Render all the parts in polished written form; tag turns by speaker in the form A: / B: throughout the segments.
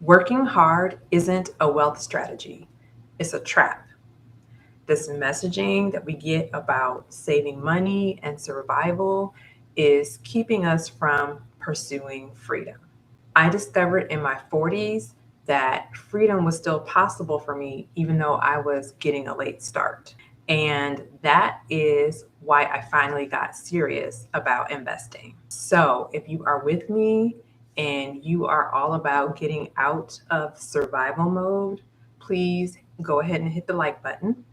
A: Working hard isn't a wealth strategy, it's a trap. This messaging that we get about saving money and survival is keeping us from pursuing freedom. I discovered in my 40s that freedom was still possible for me, even though I was getting a late start. And that is why I finally got serious about investing. So, if you are with me and you are all about getting out of survival mode, please go ahead and hit the like button.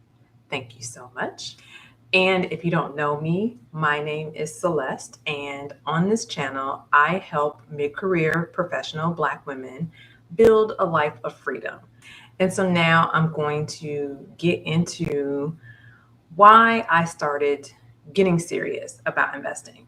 A: Thank you so much. And if you don't know me, my name is Celeste, and on this channel, I help mid career professional Black women build a life of freedom. And so now I'm going to get into why I started getting serious about investing.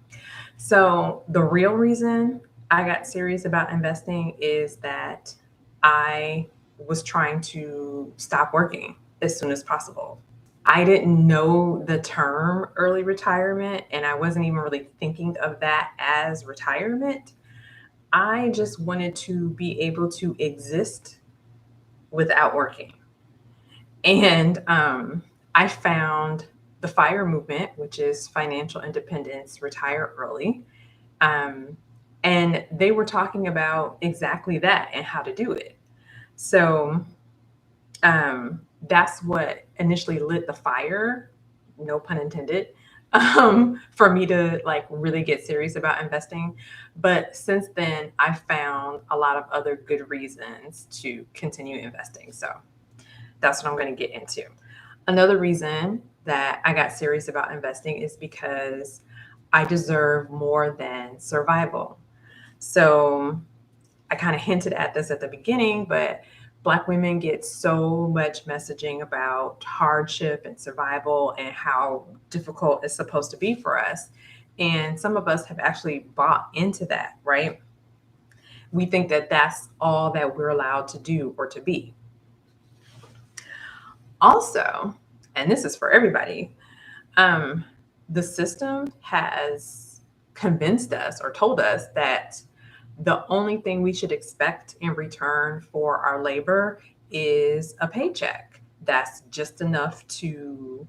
A: So, the real reason I got serious about investing is that I was trying to stop working as soon as possible. I didn't know the term early retirement, and I wasn't even really thinking of that as retirement. I just wanted to be able to exist without working. And I found the FIRE movement, which is financial independence, retire early. Um, and they were talking about exactly that and how to do it. So that's what initially lit the fire, no pun intended, for me to like really get serious about investing. But since then, I found a lot of other good reasons to continue investing. So that's what I'm going to get into. Another reason that I got serious about investing is because I deserve more than survival. So I kind of hinted at this at the beginning, but Black women get so much messaging about hardship and survival and how difficult it's supposed to be for us. And some of us have actually bought into that, right? We think that that's all that we're allowed to do or to be. Also, and this is for everybody, um, the system has convinced us or told us that the only thing we should expect in return for our labor is a paycheck that's just enough to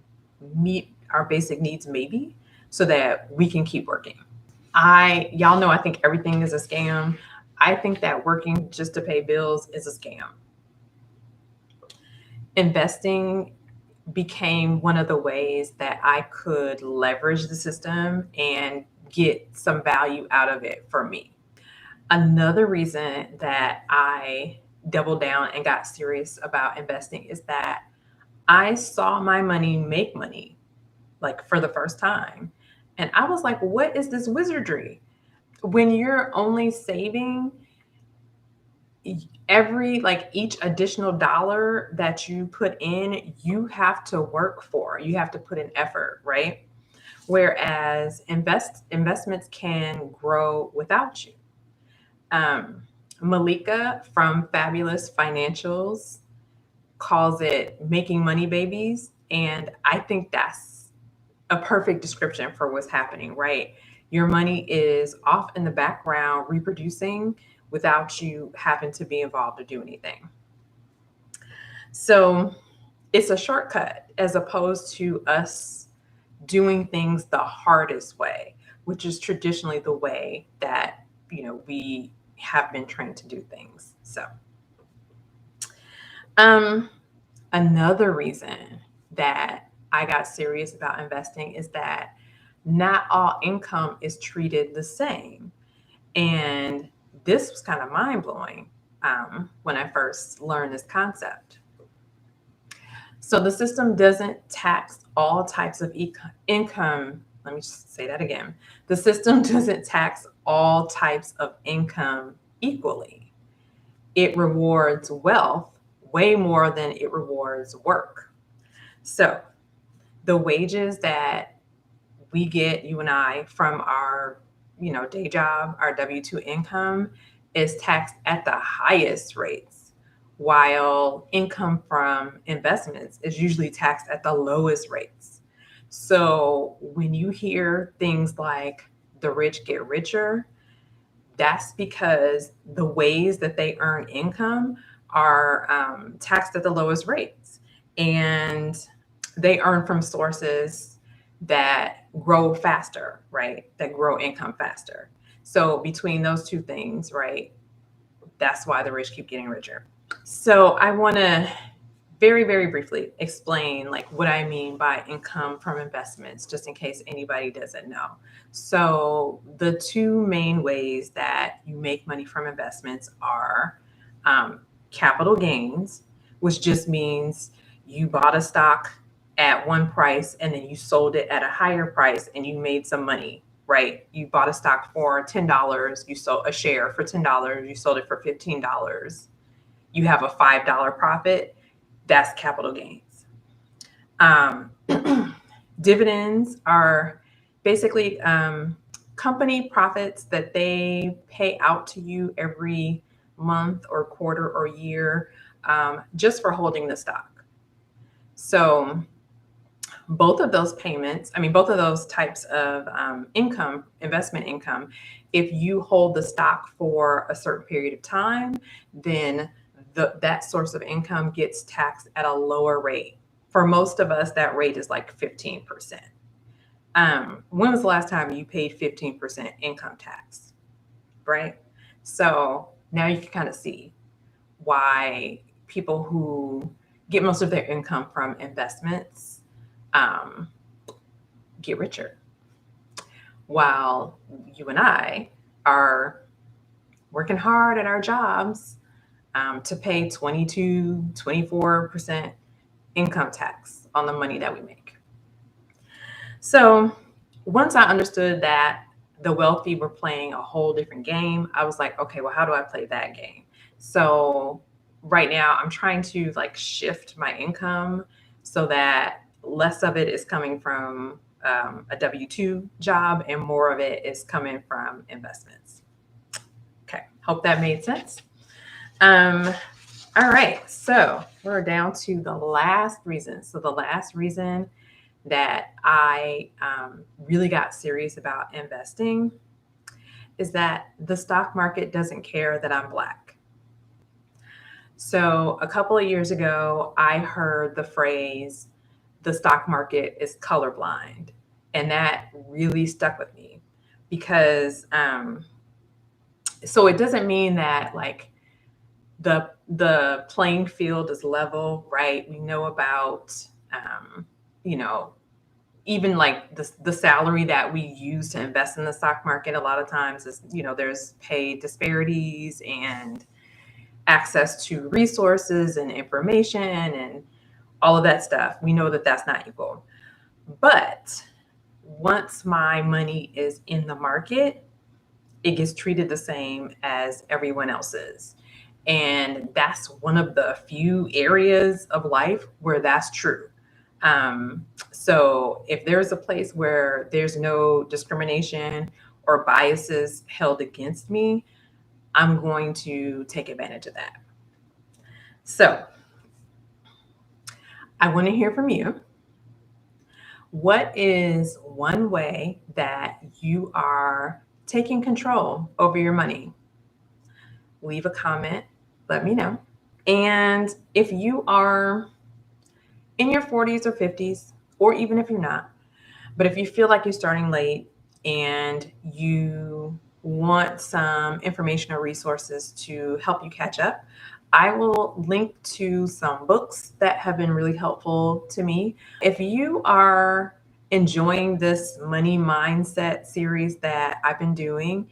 A: meet our basic needs, maybe, so that we can keep working. Y'all know, I think everything is a scam. I think that working just to pay bills is a scam. Investing became one of the ways that I could leverage the system and get some value out of it for me. Another reason that I doubled down and got serious about investing is that I saw my money make money, like for the first time. And I was like, what is this wizardry? When you're only saving like each additional dollar that you put in, you have to work for, you have to put in effort, right? Whereas investments can grow without you. Um, Malika from Fabulous Financials calls it making money babies. And I think that's a perfect description for what's happening, right? Your money is off in the background reproducing without you having to be involved or do anything. So it's a shortcut as opposed to us doing things the hardest way, which is traditionally the way that, we have been trained to do things. So, um, another reason that I got serious about investing is that not all income is treated the same. And this was kind of mind blowing when I first learned this concept. So the system doesn't tax all types of income. Let me just say that again. The system doesn't tax all types of income equally. It rewards wealth way more than it rewards work. So the wages that we get, you and I, from our, day job, our W-2 income is taxed at the highest rates, while income from investments is usually taxed at the lowest rates. So when you hear things like the rich get richer, That's because the ways that they earn income are taxed at the lowest rates. And they earn from sources that grow faster, right? That grow income faster. So between those two things, right, that's why the rich keep getting richer. So I want to very, very briefly explain like what I mean by income from investments, just in case anybody doesn't know. So the two main ways that you make money from investments are capital gains, which just means you bought a stock at one price and then you sold it at a higher price and you made some money, right? You bought a stock for $10, you sold a share for $10, you sold it for $15. You have a $5 profit. That's capital gains. Um, dividends are basically company profits that they pay out to you every month or quarter or year, just for holding the stock. So both of those payments, both of those types of income, investment income, if you hold the stock for a certain period of time, then that source of income gets taxed at a lower rate. For most of us, that rate is like 15%. When was the last time you paid 15% income tax, right? So now you can kind of see why people who get most of their income from investments get richer, while you and I are working hard at our jobs to pay 22, 24% income tax on the money that we make. So once I understood that the wealthy were playing a whole different game, I was like, okay, well, how do I play that game? So right now I'm trying to like shift my income so that less of it is coming from a W-2 job and more of it is coming from investments. Okay, hope that made sense. All right, so we're down to the last reason. So the last reason that I really got serious about investing is that the stock market doesn't care that I'm Black. So a couple of years ago, I heard the phrase, the stock market is colorblind. And that really stuck with me because, so it doesn't mean that like the playing field is level, right? We know about, even like the salary that we use to invest in the stock market a lot of times is, there's pay disparities and access to resources and information and all of that stuff. We know that that's not equal. But once my money is in the market, it gets treated the same as everyone else's. And that's one of the few areas of life where that's true. So if there's a place where there's no discrimination or biases held against me, I'm going to take advantage of that. So I want to hear from you. What is one way that you are taking control over your money? Leave a comment, let me know. And if you are in your 40s or 50s, or even if you're not, but if you feel like you're starting late and you want some information or resources to help you catch up, I will link to some books that have been really helpful to me. If you are enjoying this money mindset series that I've been doing,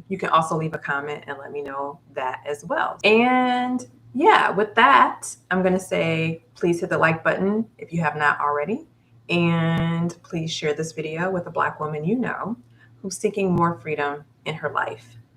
A: you can also leave a comment and let me know that as well. And yeah, with that, I'm going to say, please hit the like button if you have not already. And please share this video with a Black woman you know who's seeking more freedom in her life.